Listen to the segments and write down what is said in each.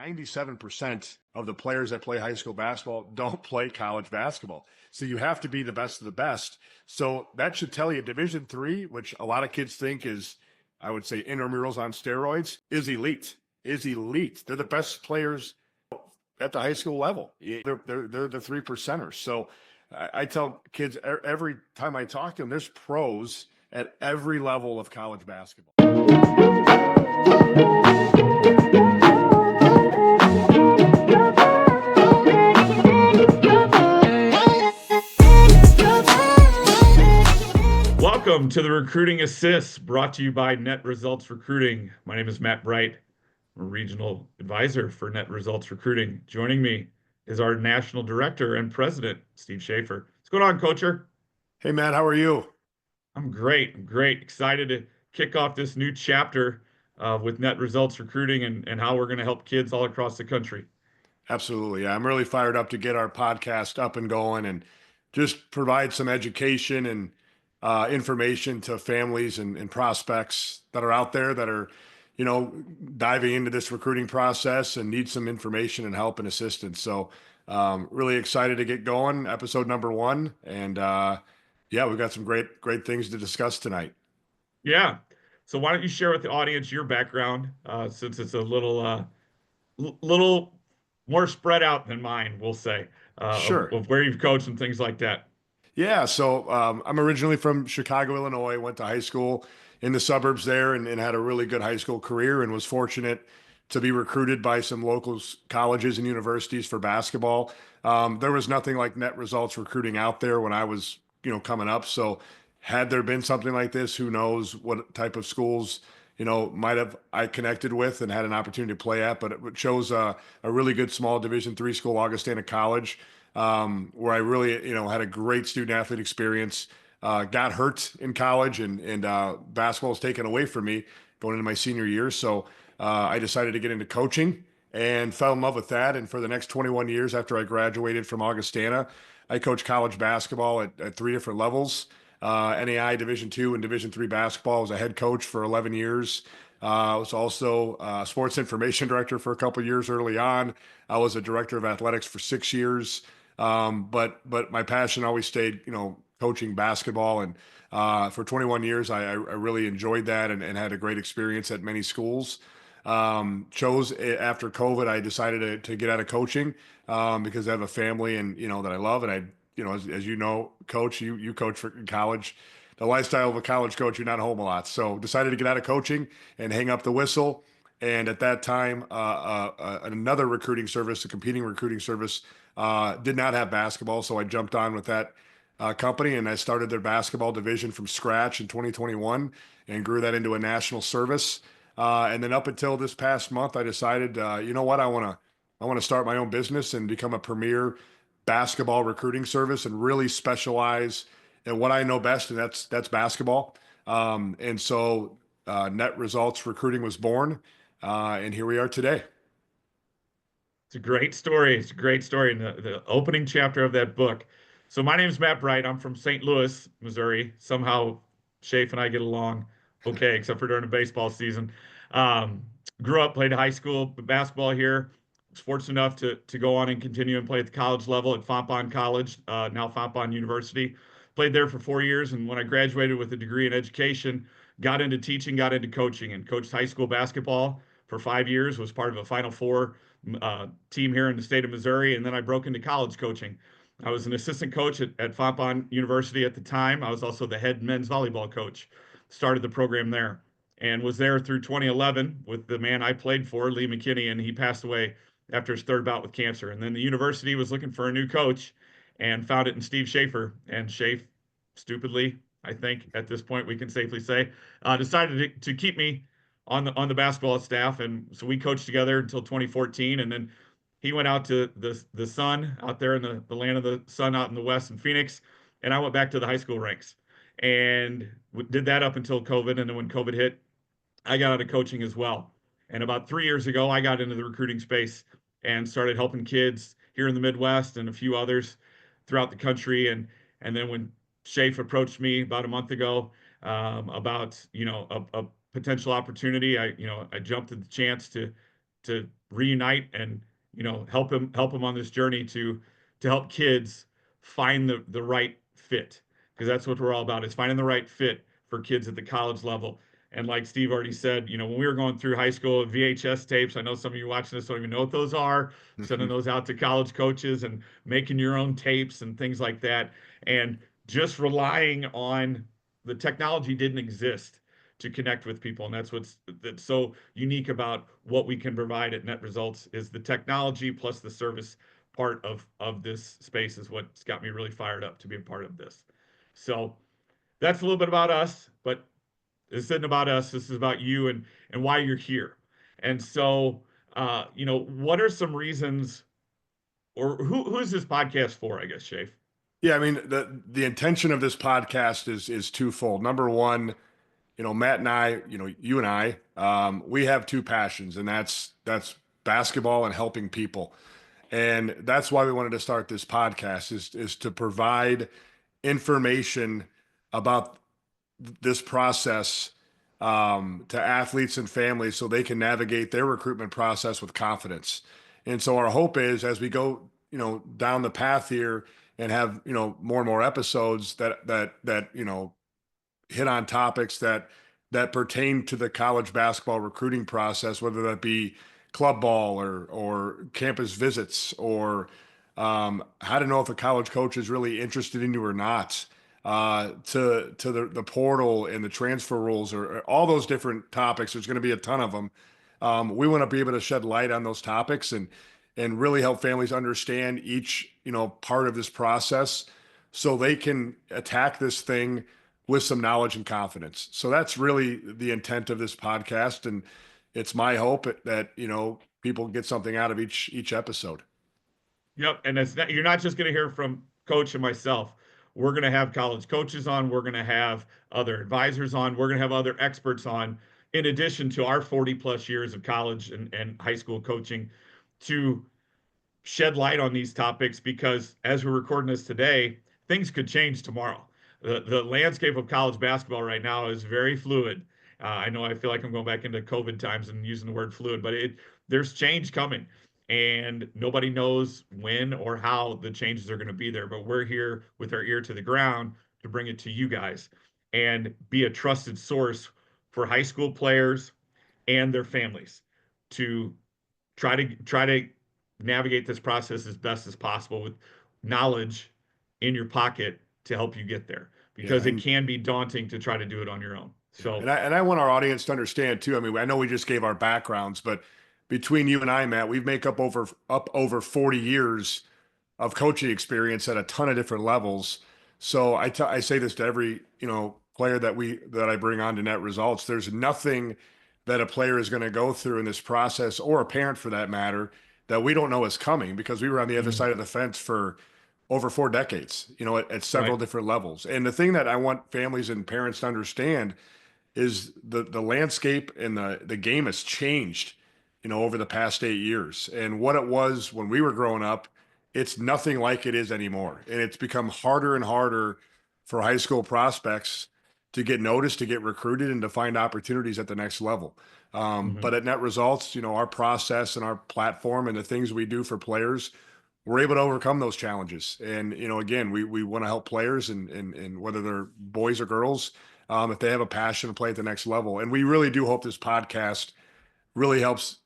97% of the players that play high school basketball don't play college basketball. So you have to be the best of the best. So that should tell you Division III, which a lot of kids think is, I would say, intramurals on steroids, is elite. Is elite. They're the best players at the high school level. They're the 3%ers. So I tell kids every time I talk to them, there's pros at every level of college basketball. Welcome to the Recruiting Assist, brought to you by Net Results Recruiting. My name is Matt Bright. I'm a regional advisor for Net Results Recruiting. Joining me is our national director and president, Steve Schaefer. What's going on, Coacher? Hey, Matt, how are you? I'm great. I'm great. Excited to kick off this new chapter with Net Results Recruiting and how we're going to help kids all across the country. Absolutely. Yeah, I'm really fired up to get our podcast up and going and just provide some education and information to families and prospects that are out there that are, diving into this recruiting process and need some information and help and assistance. So, really excited to get going. Episode number 1, and yeah, we've got some great things to discuss tonight. Yeah. So why don't you share with the audience your background, since it's a little more spread out than mine, we'll say, Sure. of where you've coached and things like that. Yeah, so I'm originally from Chicago, Illinois. Went to high school in the suburbs there and had a really good high school career and was fortunate to be recruited by some local colleges and universities for basketball. There was nothing like Net Results Recruiting out there when I was, coming up. So had there been something like this, who knows what type of schools, might have I connected with and had an opportunity to play at. But it chose a really good small Division III school, Augustana College, where I really, had a great student athlete experience. Got hurt in college and basketball was taken away from me going into my senior year. So I decided to get into coaching and fell in love with that. And for the next 21 years after I graduated from Augustana, I coached college basketball at 3 different levels. NAI Division II and Division III basketball. I was a head coach for 11 years. I was also sports information director for a couple of years early on. I was a director of athletics for 6 years. But my passion always stayed, coaching basketball. And for 21 years, I really enjoyed that and had a great experience at many schools. Chose after COVID, I decided to get out of coaching because I have a family and, that I love. And as you know, coach, you coach for college. The lifestyle of a college coach, you're not home a lot. So decided to get out of coaching and hang up the whistle. And at that time, another recruiting service, a competing recruiting service, did not have basketball. So I jumped on with that company and I started their basketball division from scratch in 2021 and grew that into a national service. And then up until this past month, I decided, you know what, I want to start my own business and become a premier basketball recruiting service and really specialize in what I know best, and that's basketball. And so Net Results Recruiting was born, and here we are today. It's a great story. It's a great story in the opening chapter of that book. So my name is Matt Bright. I'm from St. Louis, Missouri. Somehow Shafe and I get along okay, except for during the baseball season. Um, Grew up, played high school basketball here. Was fortunate enough to go on and continue and play at the college level at Fontbonne College, now Fontbonne University. Played there for 4 years, and when I graduated with a degree in education, got into teaching, got into coaching, and coached high school basketball for 5 years. Was part of a Final Four team here in the state of Missouri, and then I broke into college coaching. I was an assistant coach at Fontbonne University at the time. I was also the head men's volleyball coach. Started the program there and was there through 2011 with the man I played for, Lee McKinney, and he passed away after his third bout with cancer. And then the university was looking for a new coach and found it in Steve Schaefer. And Schaefer, stupidly, I think at this point we can safely say, decided to keep me on the basketball staff, and so we coached together until 2014, and then he went out to the Sun out there in the land of the Sun out in the West in Phoenix, and I went back to the high school ranks and did that up until COVID, and then when COVID hit, I got out of coaching as well. And about 3 years ago, I got into the recruiting space and started helping kids here in the Midwest and a few others throughout the country. And then when Shafe approached me about a month ago about a potential opportunity, I jumped at the chance to reunite and, help him on this journey to help kids find the right fit, because that's what we're all about, is finding the right fit for kids at the college level. And like Steve already said, when we were going through high school, VHS tapes, I know some of you watching this don't even know what those are, sending those out to college coaches and making your own tapes and things like that. And just relying on the technology didn't exist to connect with people. And that's so unique about what we can provide at Net Results, is the technology plus the service part of this space is what's got me really fired up to be a part of this. So that's a little bit about us, but this isn't about us. This is about you and why you're here. And so, what are some reasons, or who is this podcast for? I guess, Shafe. Yeah, I mean, the intention of this podcast is twofold. Number one, Matt and I, you and I, we have two passions, and that's basketball and helping people. And that's why we wanted to start this podcast, is to provide information about this process, to athletes and families so they can navigate their recruitment process with confidence. And so our hope is, as we go, down the path here and have, more and more episodes that hit on topics that pertain to the college basketball recruiting process, whether that be club ball or campus visits, or how to know if a college coach is really interested in you or not, to the portal and the transfer rules, or all those different topics. There's going to be a ton of them. We want to be able to shed light on those topics and really help families understand each part of this process, so they can attack this thing with some knowledge and confidence. So that's really the intent of this podcast, and it's my hope that people get something out of each episode. Yep, and you're not just going to hear from Coach and myself. We're going to have college coaches on. We're going to have other advisors on. We're going to have other experts on, in addition to our 40 plus years of college and high school coaching, to shed light on these topics, because as we're recording this today, things could change tomorrow. The landscape of college basketball right now is very fluid. I know I feel like I'm going back into COVID times and using the word fluid, but there's change coming, and nobody knows when or how the changes are going to be there. But we're here with our ear to the ground to bring it to you guys and be a trusted source for high school players and their families to try to navigate this process as best as possible with knowledge in your pocket to help you get there, Yeah, because it can be daunting to try to do it on your own. yeah, So, and I want our audience to understand too. I mean, I know we just gave our backgrounds, but between you and I, Matt, we've make up over 40 years of coaching experience at a ton of different levels. So I say this to every player that I bring on to Net Results. There's nothing that a player is going to go through in this process, or a parent for that matter, that we don't know is coming, because we were on the other mhm, side of the fence for over 4 decades, at several right. different levels. And the thing that I want families and parents to understand is the landscape and the game has changed, over the past 8 years. And what it was when we were growing up, it's nothing like it is anymore. And it's become harder and harder for high school prospects to get noticed, to get recruited, and to find opportunities at the next level. Mhm. But at Net Results, our process and our platform and the things we do for players, we're able to overcome those challenges. And again, we want to help players, and whether they're boys or girls, if they have a passion to play at the next level. And we really do hope this podcast really helps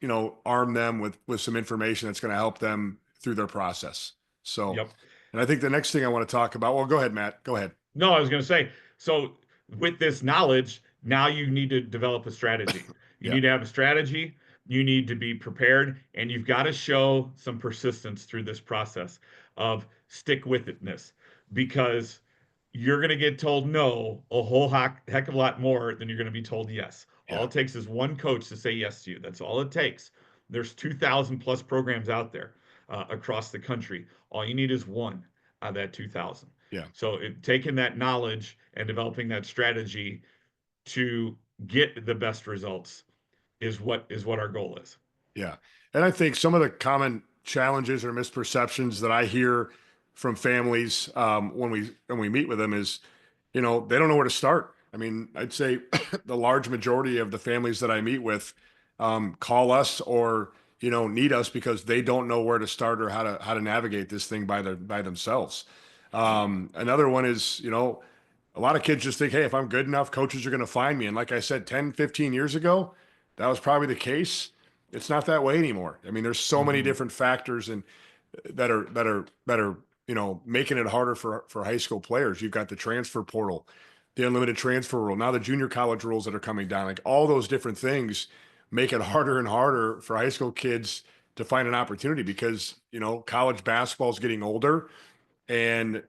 arm them with some information that's going to help them through their process. So, Yep. and I think the next thing I want to talk about, well, go ahead, Matt, go ahead. No, I was going to say, so with this knowledge, now you need to develop a strategy. You Yeah, need to have a strategy. You need to be prepared, and you've got to show some persistence through this process of stick with itness, because you're going to get told no a whole heck of a lot more than you're going to be told yes. All yeah, it takes is one coach to say yes to you. That's all it takes. There's 2,000 plus programs out there across the country. All you need is one out of that 2,000. yeah. So taking that knowledge and developing that strategy to get the best results is what our goal is. Yeah. And I think some of the common challenges or misperceptions that I hear from families, when we meet with them, is, they don't know where to start. I mean, I'd say the large majority of the families that I meet with, call us, or need us because they don't know where to start or how to navigate this thing by themselves. Another one is, a lot of kids just think, hey, if I'm good enough, coaches are going to find me. And like I said, 10, 15 years ago, that was probably the case. It's not that way anymore. I mean, there's so many Mhm. different factors and that are making it harder for high school players. You've got the transfer portal, the unlimited transfer rule, now the junior college rules that are coming down. Like all those different things make it harder and harder for high school kids to find an opportunity because college basketball is getting older, and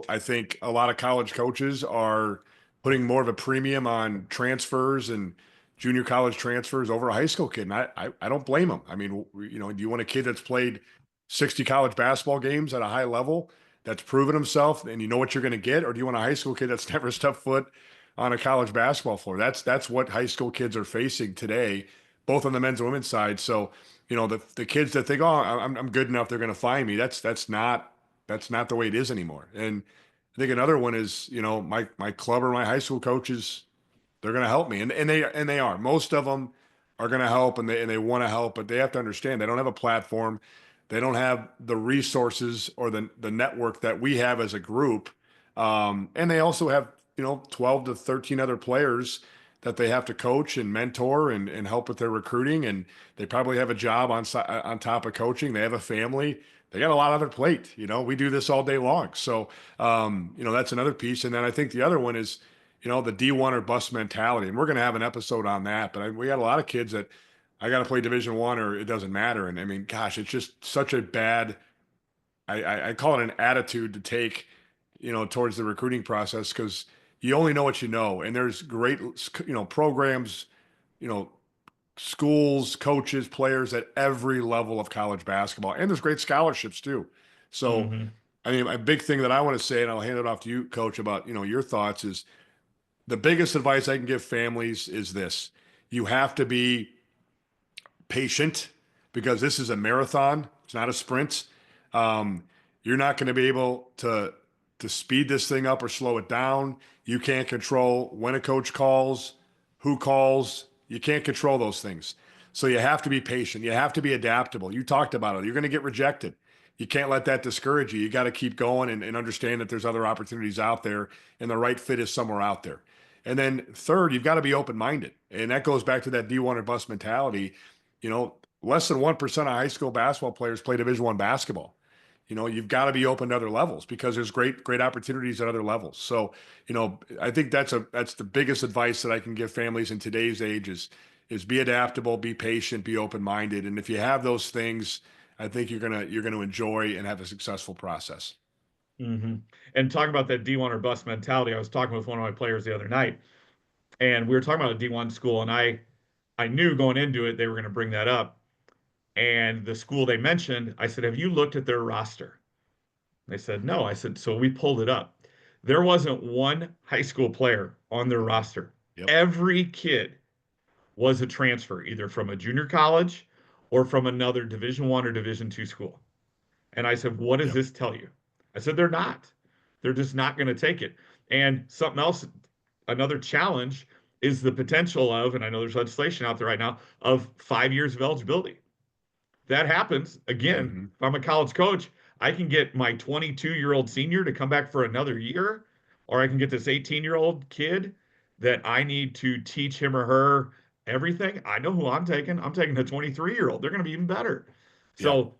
I think a lot of college coaches are putting more of a premium on transfers and junior college transfers over a high school kid. And I don't blame them. I mean, do you want a kid that's played 60 college basketball games at a high level, that's proven himself, and you know what you're going to get? Or do you want a high school kid that's never stepped foot on a college basketball floor? That's what high school kids are facing today, both on the men's and women's side. So, the kids that think, oh, I'm good enough, they're going to find me. That's not the way it is anymore. And I think another one is, my club or my high school coaches, they're going to help me, and they are. Most of them are going to help, and they want to help, but they have to understand they don't have a platform, they don't have the resources or the network that we have as a group, and they also have 12 to 13 other players that they have to coach and mentor and help with their recruiting, and they probably have a job on top of coaching. They have a family. They got a lot on their plate. We do this all day long. So, that's another piece. And then I think the other one is, the D1 or bust mentality. And we're going to have an episode on that. But we got a lot of kids that I got to play Division 1 or it doesn't matter. And I mean, gosh, it's just such a bad, I call it an attitude to take, towards the recruiting process because you only know what you know. And there's great, programs, you know, schools, coaches, players at every level of college basketball. And there's great scholarships too. So, Mhm. I mean, a big thing that I want to say, and I'll hand it off to you, Coach, about, your thoughts is the biggest advice I can give families is this. You have to be patient because this is a marathon. It's not a sprint. Um, you're not going to be able to speed this thing up or slow it down. You can't control when a coach calls, who calls. You can't control those things. So you have to be patient. You have to be adaptable. You talked about it. You're going to get rejected. You can't let that discourage you. You got to keep going and understand that there's other opportunities out there and the right fit is somewhere out there. And then third, you've got to be open-minded. And that goes back to that D1 or bust mentality. Less than 1% of high school basketball players play Division 1 basketball. You've got to be open to other levels because there's great opportunities at other levels. So, I think that's the biggest advice that I can give families in today's age is be adaptable, be patient, be open-minded. And if you have those things, I think you're gonna enjoy and have a successful process. Mhm. And talking about that D1 or bust mentality, I was talking with one of my players the other night, and we were talking about a D1 school, and I knew going into it they were going to bring that up. And the school they mentioned, I said, "Have you looked at their roster?" They said, "No." I said, "So we pulled it up. There wasn't one high school player on their roster. Yep. Every kid was a transfer, either from a junior college or from another Division 1 or Division 2 school." And I said, "What does Yep. this tell you?" I said, "They're not. They're just not going to take it." And something else, another challenge is the potential of, and I know there's legislation out there right now, of 5 years of eligibility. That happens again. Hmm. If I'm a college coach, I can get my 22-year-old senior to come back for another year, or I can get this 18-year-old kid that I need to teach him or her everything. I know who I'm taking. I'm taking the 23-year-old. They're going to be even better. Yep. So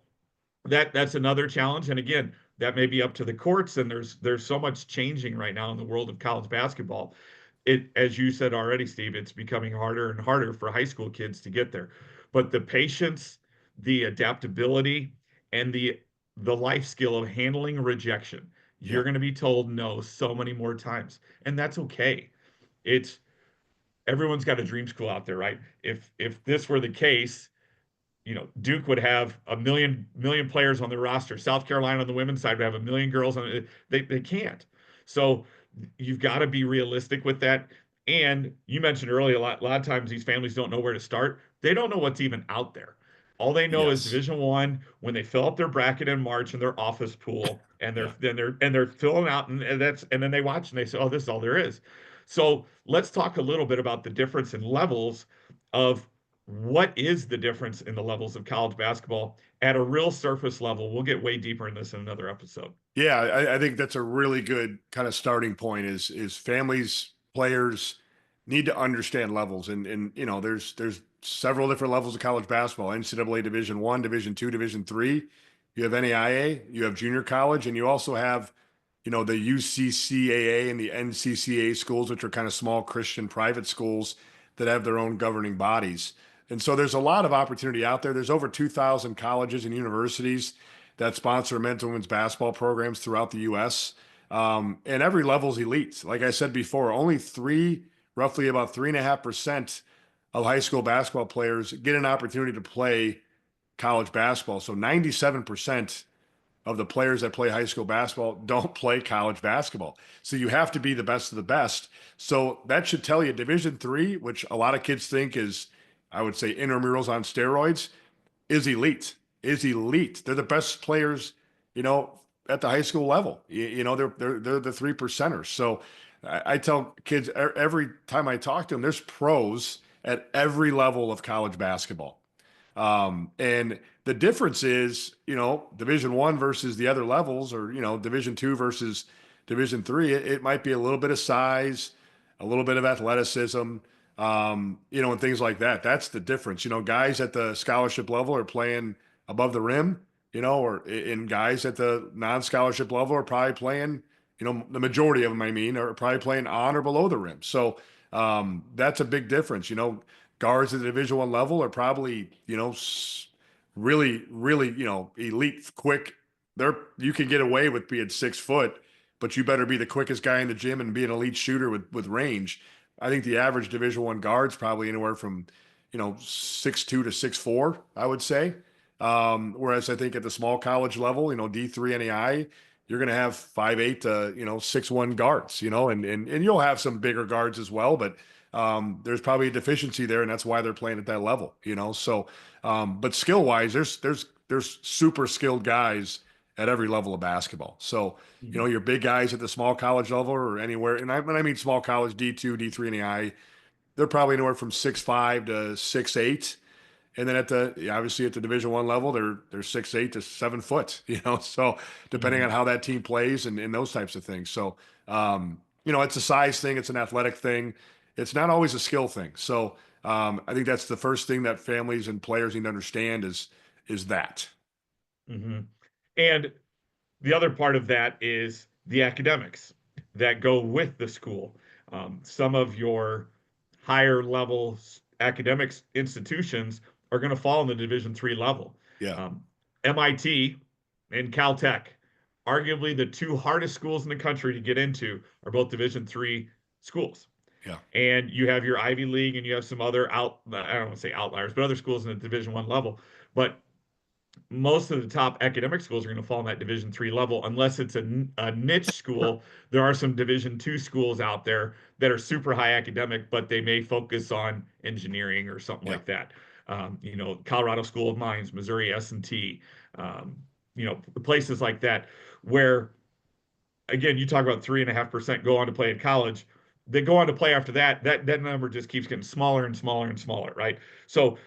that's another challenge. And again, that may be up to the courts. And there's so much changing right now in the world of college basketball. It, as you said already, Steve, it's becoming harder and harder for high school kids to get there. But the patience, the adaptability, and the life skill of handling rejection, you're Yep. going to be told no so many more times, and that's okay. It's everyone's got a dream school out there, right? If this were the case, Duke would have a million players on their roster. South Carolina on the women's side would have a million girls on it. They can't. So you've got to be realistic with that. And you mentioned earlier, a lot of times these families don't know where to start. They don't know what's even out there. All they know is Yes. Division 1 when they fill up their bracket in March in their office pool, and they're Yeah. then they're filling out, and then they watch and they say, "Oh, this is all there is." So let's talk a little bit about the difference in levels of what is the difference in the levels of college basketball at a real surface level? We'll get way deeper in this in another episode. Yeah, I think that's a really good kind of starting point is families, players need to understand levels. And you know, there's several different levels of college basketball, NCAA Division One, Division Two, Division Three. You have NAIA, you have junior college, and you also have, you know, the UCCAA and the NCCA schools, which are kind of small Christian private schools that have their own governing bodies. And so there's a lot of opportunity out there. There's over 2,000 colleges and universities that sponsor men's and women's basketball programs throughout the U.S. And every level is elite. Like I said before, only roughly about 3.5% of high school basketball players get an opportunity to play college basketball. So 97% of the players that play high school basketball don't play college basketball. So you have to be the best of the best. So that should tell you Division III, which a lot of kids think is, I would say, intramurals on steroids, is elite. Is elite. They're the best players, you know, at the high school level. You know, they're the 3%ers. So I tell kids every time I talk to them, there's pros at every level of college basketball. And the difference is, you know, Division I versus the other levels, or, you know, Division II versus Division III. It might be a little bit of size, a little bit of athleticism, you know, and things like that. That's the difference. You know, guys at the scholarship level are playing above the rim, you know, or in guys at the non-scholarship level are probably playing, you know, the majority of them, I mean, are probably playing on or below the rim. So that's a big difference. You know, guards at the Division I level are probably, you know, really, really, you know, elite, quick. You can get away with being 6 foot, but you better be the quickest guy in the gym and be an elite shooter with range. I think the average Division I guard's probably anywhere from, you know, 6'2" to 6'4", I would say. Whereas I think at the small college level, you know, D3 NAI, you're going to have 5'8" to, you know, 6'1" guards, you know, and you'll have some bigger guards as well, but there's probably a deficiency there, and that's why they're playing at that level, you know. So, but skill wise, there's super skilled guys at every level of basketball. So, you know, Mhm. your big guys at the small college level or anywhere, and when I mean small college, D2, D3, and I, they're probably anywhere from 6'5" to 6'8", and then obviously at the Division I level, they're 6'8" to 7 foot, you know. So depending on Mhm. how that team plays and those types of things. So you know, it's a size thing, it's an athletic thing, it's not always a skill thing. So I think that's the first thing that families and players need to understand is that. Mhm. And the other part of that is the academics that go with the school. Some of your higher level academics institutions are going to fall in the Division III level. Yeah, Um, MIT and Caltech, arguably the two hardest schools in the country to get into, are both Division III schools. yeah, And you have your Ivy League and you have some other I don't want to say outliers, but other schools in the Division I level. But most of the top academic schools are going to fall in that Division III level, unless it's a niche school. There are some Division II schools out there that are super high academic, but they may focus on engineering or something yeah, like that. You know, Colorado School of Mines, Missouri S&T, you know, places like that, where again, you talk about 3.5% go on to play in college. They go on to play after that. That number just keeps getting smaller and smaller and smaller, right? So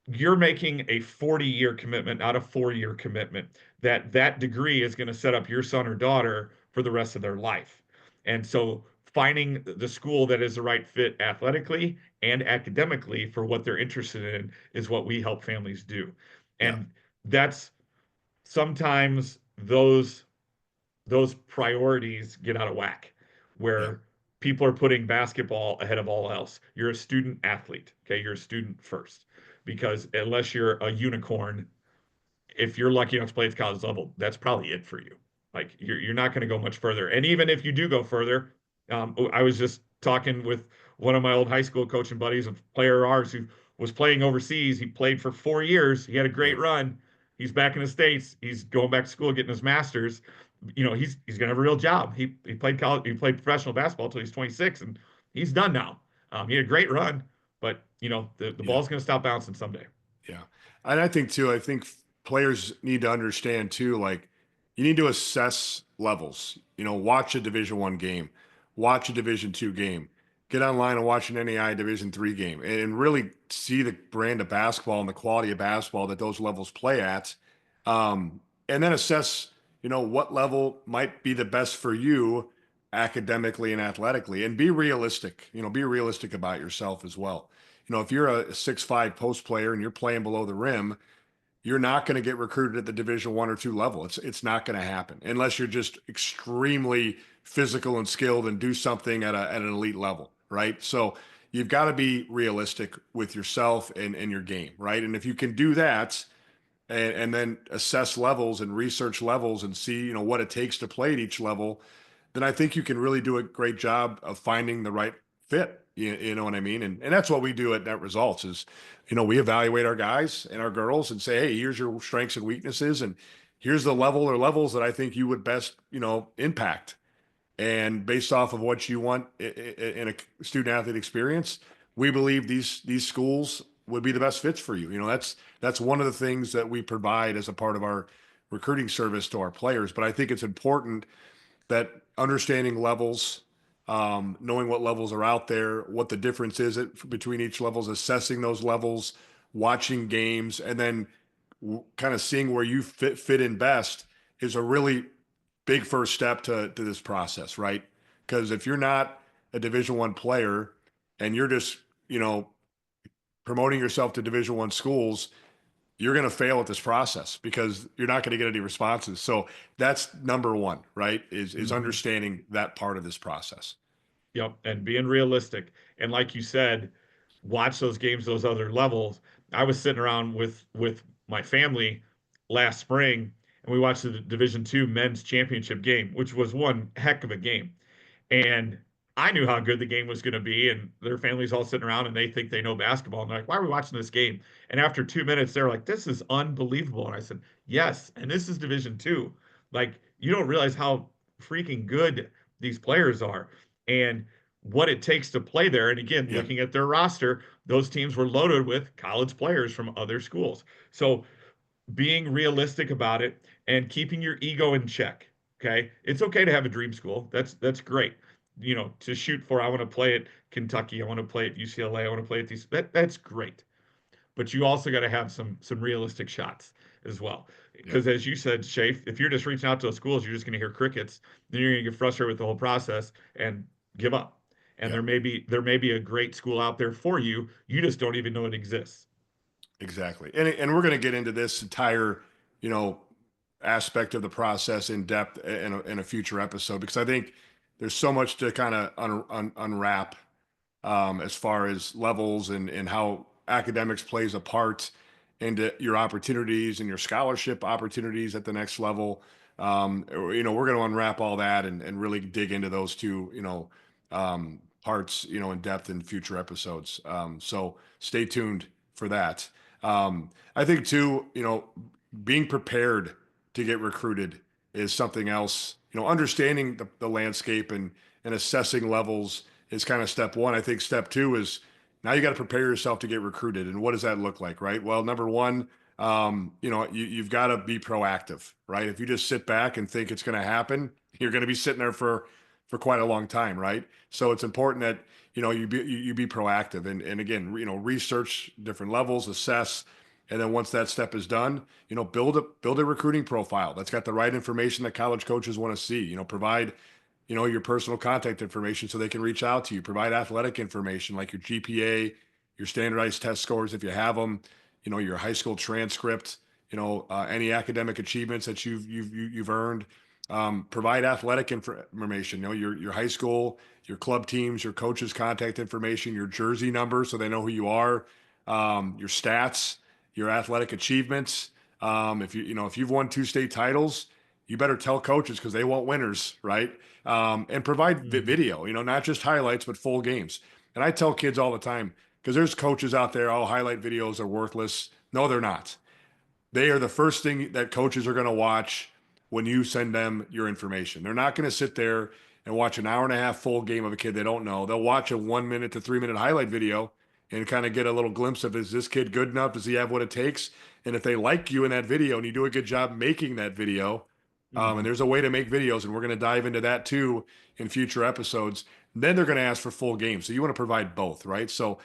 you're making a 40-year commitment, not a 4-year commitment. That degree is going to set up your son or daughter for the rest of their life. And so finding the school that is the right fit athletically and academically for what they're interested in is what we help families do. yeah, And that's sometimes those priorities get out of whack yeah, where people are putting basketball ahead of all else. You're a student athlete, okay? You're a student first because unless you're a unicorn, if you're lucky enough to play at the college level, that's probably it for you. Like you're not going to go much further. And even if you do go further, I was just talking with one of my old high school coaching buddies, a player of ours who was playing overseas. He played for 4 years. He had a yeah, great run. He's back in the States. He's going back to school, getting his master's. You know, he's gonna have a real job. He played college, he played professional basketball until he's 26, and he's done now. He had a great run, but you know, the yeah. ball's gonna stop bouncing someday. Yeah. And I think too, players need to understand too, like you need to assess levels, you know, watch a Division I game, watch a Division II game. get online and watch an NAI Division III game and really see the brand of basketball and the quality of basketball that those levels play at. And then assess, what level might be the best for you academically and athletically, and be realistic, be realistic about yourself as well. If you're a 6'5" post player and you're playing below the rim, you're not going to get recruited at the Division I or II level. It's not going to happen unless you're just extremely physical and skilled and do something at an elite level, right? So you've got to be realistic with yourself and your game, right? And if you can do that and then assess levels and research levels and see, what it takes to play at each level, then I think you can really do a great job of finding the right fit. You know what I mean? And that's what we do at Net Results is, we evaluate our guys and our girls and say, hey, here's your strengths and weaknesses, and here's the level or levels that I think you would best, impact. And based off of what you want in a student athlete experience, we believe these schools would be the best fits for you. That's one of the things that we provide as a part of our recruiting service to our players. But I think it's important that understanding levels, knowing what levels are out there, what the difference is between each levels, assessing those levels, watching games, and then kind of seeing where you fit in best is a really big first step to this process, right? Because if you're not a Division I player and you're just, promoting yourself to Division I schools, you're going to fail at this process because you're not going to get any responses. So that's number one, right? Is Mhm. understanding that part of this process. Yep, and being realistic. And like you said, watch those games, those other levels. I was sitting around with my family last spring, and we watched the Division II men's championship game, which was one heck of a game. And I knew how good the game was going to be, and their families all sitting around and they think they know basketball. And they're like, why are we watching this game? And after 2 minutes, they're like, this is unbelievable. And I said, yes, and this is Division II. Like, you don't realize how freaking good these players are and what it takes to play there. And again, Yep. looking at their roster, those teams were loaded with college players from other schools. So being realistic about it and keeping your ego in check. Okay. It's okay to have a dream school. That's great. To shoot for, I want to play at Kentucky. I want to play at UCLA. I want to play at these. That's great. But you also got to have some realistic shots as well. Yep. Because as you said, Shafe, if you're just reaching out to those schools, you're just going to hear crickets. Then you're going to get frustrated with the whole process and give up. And Yep. there may be a great school out there for you. You just don't even know it exists. Exactly. And we're going to get into this entire, you know, aspect of the process in depth in a future episode, because I think there's so much to kind of unwrap as far as levels and how academics plays a part into your opportunities and your scholarship opportunities at the next level. We're going to unwrap all that and really dig into those two, parts, in depth in future episodes. So stay tuned for that. I think too, being prepared to get recruited is something else. Understanding the landscape and assessing levels is kind of step one. I think step two is now you got to prepare yourself to get recruited. And what does that look like, right? Well, number one, you've got to be proactive, right? If you just sit back and think it's going to happen, you're going to be sitting there for quite a long time, right? So it's important that you be proactive and again, research different levels, assess, and then once that step is done, build a recruiting profile that's got the right information that college coaches want to see. Provide your personal contact information so they can reach out to you. Provide athletic information like your GPA, your standardized test scores if you have them, your high school transcript, any academic achievements that you've earned. Provide athletic information, your high school, your club teams, your coaches' contact information, your jersey number so they know who you are, your stats, your athletic achievements. If you've won 2 state titles, you better tell coaches because they want winners, right? And provide Mhm. video, not just highlights, but full games. And I tell kids all the time, because there's coaches out there, oh, highlight videos are worthless. No, they're not. They are the first thing that coaches are going to watch when you send them your information. They're not going to sit there and watch an hour and a half full game of a kid they don't know. They'll watch a 1 minute to 3 minute highlight video and kind of get a little glimpse of, is this kid good enough? Does he have what it takes? And if they like you in that video and you do a good job making that video, and Mhm. there's a way to make videos, and we're going to dive into that too in future episodes, then they're going to ask for full games. So you want to provide both, right? So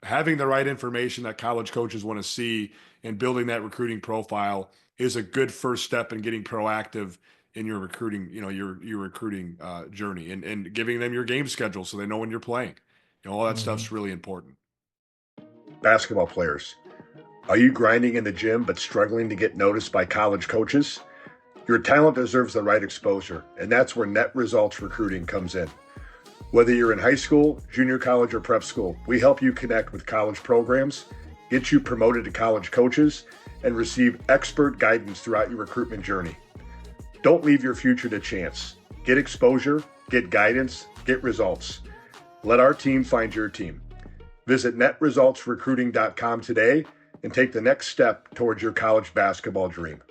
having the right information that college coaches want to see and building that recruiting profile is a good first step in getting proactive in your recruiting, your recruiting journey, and giving them your game schedule so they know when you're playing. All that stuff's really important. Basketball players, are you grinding in the gym but struggling to get noticed by college coaches? Your talent deserves the right exposure, and that's where Net Results Recruiting comes in. Whether you're in high school, junior college, or prep school, we help you connect with college programs, get you promoted to college coaches, and receive expert guidance throughout your recruitment journey. Don't leave your future to chance. Get exposure, get guidance, get results. Let our team find your team. Visit netresultsrecruiting.com today and take the next step towards your college basketball dream.